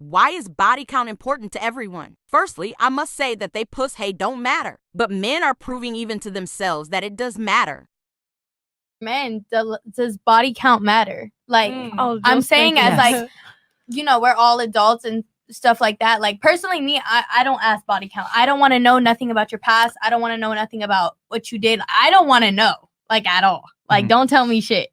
Why is body count important to everyone? Firstly, I must say that they puss hey don't matter, but men are proving even to themselves that it does matter. Men, does body count matter? Like, I'm saying as like, you know, we're all adults and stuff like that. Like, personally, me, I don't ask body count. I don't want to know nothing about your past. I don't want to know nothing about what you did. I don't want to know, like, at all. Like, don't tell me shit.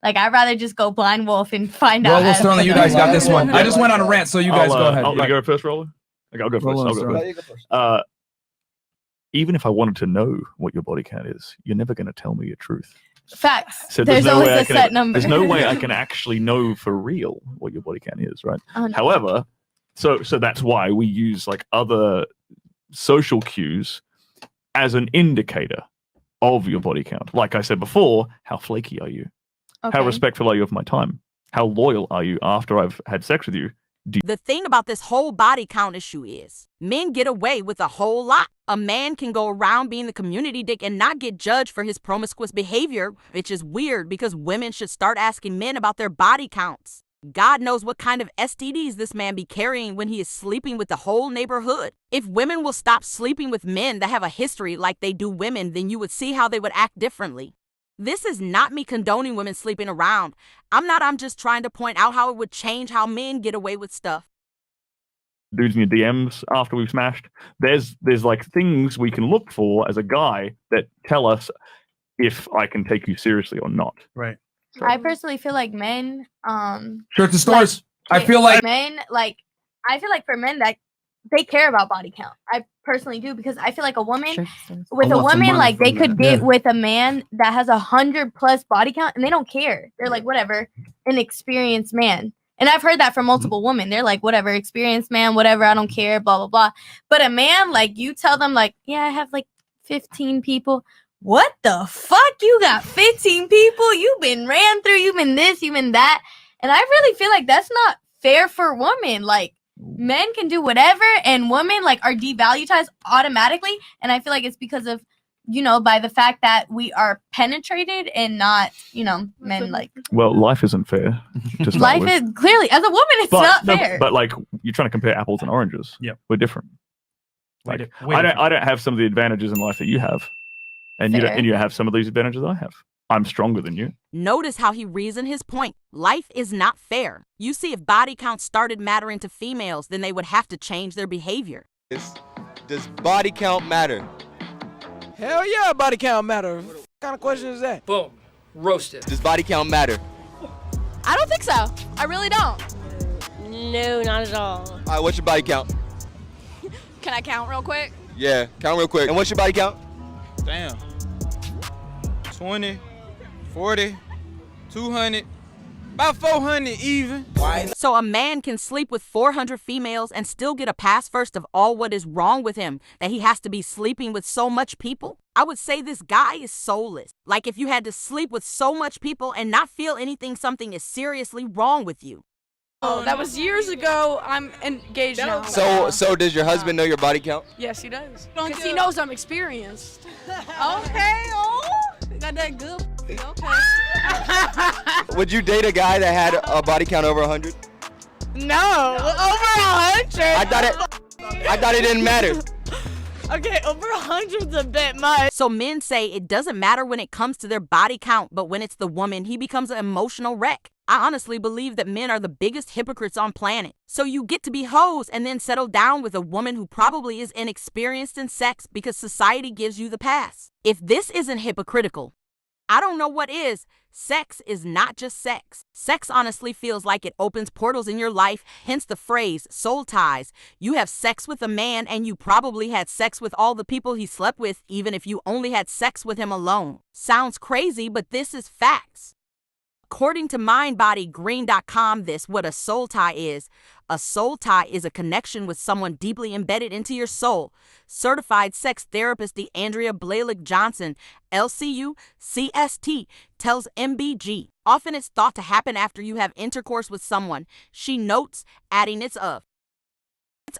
Like, I'd rather just go blind wolf and find out. Roller Sterling, you guys got this one. I just went on a rant, so you guys go ahead. I'll go first, Roller. Okay, I'll go first. Even if I wanted to know what your body count is, you're never going to tell me your truth. Facts. So there's always a set number. There's no way I can actually know for real what your body count is, right? However, so that's why we use like other social cues as an indicator of your body count. Like I said before, how flaky are you? Okay. How respectful are you of my time? How loyal are you after I've had sex with you? The thing about this whole body count issue is men get away with a whole lot. A man can go around being the community dick and not get judged for his promiscuous behavior, which is weird because women should start asking men about their body counts. God knows what kind of STDs this man be carrying when he is sleeping with the whole neighborhood. If women will stop sleeping with men that have a history like they do women, then you would see how they would act differently. This is not me condoning women sleeping around. I'm just trying to point out how it would change how men get away with stuff. Dudes in your DMs after we've smashed, there's like things we can look for as a guy that tell us if I can take you seriously or not. Right. So, I personally feel like men, shirts and stores. Like, I feel like men, like, I feel like for men that they care about body count. I personally do, because I feel like a woman with a woman, like, they could get with a man that has 100+ body count and they don't care. They're like, whatever, an experienced man. And I've heard that from multiple women. They're like, whatever, experienced man, whatever, I don't care, blah, blah, blah. But a man, like, you tell them, like, yeah, I have like 15 people. What the fuck? You got 15 people? You've been ran through, you've been this, you've been that. And I really feel like that's not fair for women. Like, men can do whatever, and women, like, are devalued automatically. And I feel like it's because of, you know, by the fact that we are penetrated and not, you know, men, like. Well, life isn't fair. Life is clearly, as a woman, it's not fair. But like, you're trying to compare apples and oranges. Yep. We're different. Like, I don't have some of the advantages in life that you have. And you have some of these advantages I have. I'm stronger than you. Notice how he reasoned his point. Life is not fair. You see, if body count started mattering to females, then they would have to change their behavior. Does body count matter? Hell yeah, body count matter. What kind of question is that? Boom. Roasted. Does body count matter? I don't think so. I really don't. No, not at all. All right, what's your body count? Can I count real quick? Yeah, count real quick. And what's your body count? Damn. 20, 40, 200, about 400 even. So a man can sleep with 400 females and still get a pass first of all what is wrong with him, that he has to be sleeping with so much people? I would say this guy is soulless. Like, if you had to sleep with so much people and not feel anything, something is seriously wrong with you. Oh, that was years ago. I'm engaged now. So does your husband know your body count? Yes, he does. Because he knows I'm experienced. Okay, got that good. Okay. Would you date a guy that had a body count over 100? No, over 100. I thought it didn't matter. Okay, over 100's a bit much. So men say it doesn't matter when it comes to their body count, but when it's the woman, he becomes an emotional wreck. I honestly believe that men are the biggest hypocrites on planet. So you get to be hoes and then settle down with a woman who probably is inexperienced in sex because society gives you the pass. If this isn't hypocritical, I don't know what is. Sex is not just sex. Sex honestly feels like it opens portals in your life, hence the phrase soul ties. You have sex with a man and you probably had sex with all the people he slept with, even if you only had sex with him alone. Sounds crazy, but this is facts. According to mindbodygreen.com, what a soul tie is. A soul tie is a connection with someone deeply embedded into your soul. Certified sex therapist DeAndrea Blalick Johnson, LCU, CST, tells MBG, often it's thought to happen after you have intercourse with someone. She notes, adding it's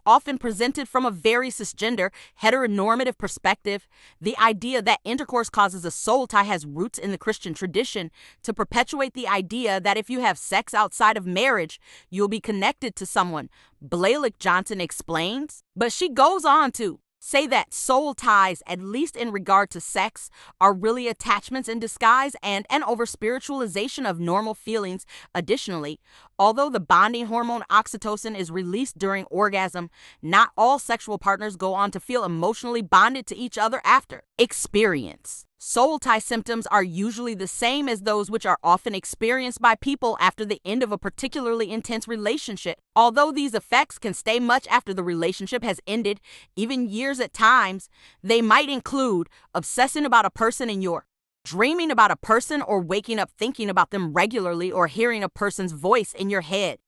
often presented from a very cisgender, heteronormative perspective. The idea that intercourse causes a soul tie has roots in the Christian tradition to perpetuate the idea that if you have sex outside of marriage, you'll be connected to someone, Blalock Johnson explains. But she goes on to say that soul ties, at least in regard to sex, are really attachments in disguise and an over-spiritualization of normal feelings. Additionally, although the bonding hormone oxytocin is released during orgasm, not all sexual partners go on to feel emotionally bonded to each other after. Experience. Soul tie symptoms are usually the same as those which are often experienced by people after the end of a particularly intense relationship. Although these effects can stay much after the relationship has ended, even years at times, they might include obsessing about a person in your dreaming about a person or waking up thinking about them regularly or hearing a person's voice in your head.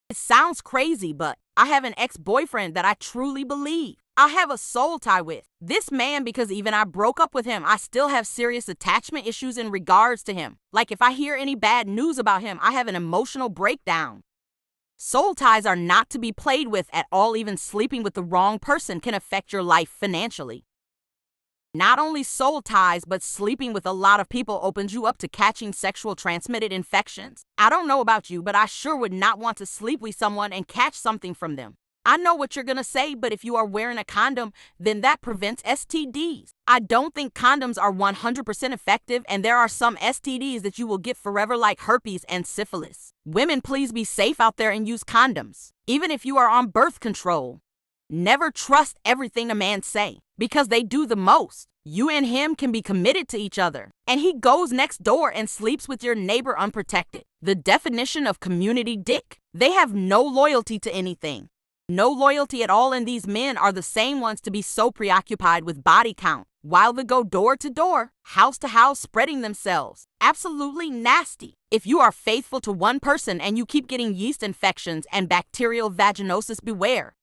It sounds crazy, but I have an ex-boyfriend that I truly believe I have a soul tie with. This man, because even I broke up with him, I still have serious attachment issues in regards to him. Like if I hear any bad news about him, I have an emotional breakdown. Soul ties are not to be played with at all. Even sleeping with the wrong person can affect your life financially. Not only soul ties, but sleeping with a lot of people opens you up to catching sexual transmitted infections. I don't know about you, but I sure would not want to sleep with someone and catch something from them. I know what you're gonna say, but if you are wearing a condom, then that prevents STDs. I don't think condoms are 100% effective, and there are some STDs that you will get forever, like herpes and syphilis. Women, please be safe out there and use condoms. Even if you are on birth control, never trust everything a man say, because they do the most. You and him can be committed to each other, and he goes next door and sleeps with your neighbor unprotected. The definition of community dick. They have no loyalty to anything. No loyalty at all, and these men are the same ones to be so preoccupied with body count, while they go door to door, house to house, spreading themselves. Absolutely nasty. If you are faithful to one person and you keep getting yeast infections and bacterial vaginosis, beware.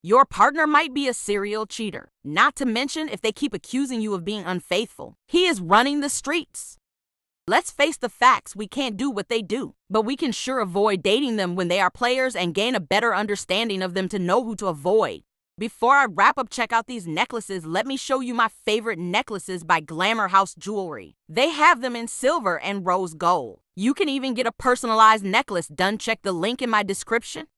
Your partner might be a serial cheater, not to mention if they keep accusing you of being unfaithful. He is running the streets. Let's face the facts, we can't do what they do, but we can sure avoid dating them when they are players and gain a better understanding of them to know who to avoid. Before I wrap up, check out these necklaces. Let me show you my favorite necklaces by Glamour House Jewelry. They have them in silver and rose gold. You can even get a personalized necklace done. Check the link in my description.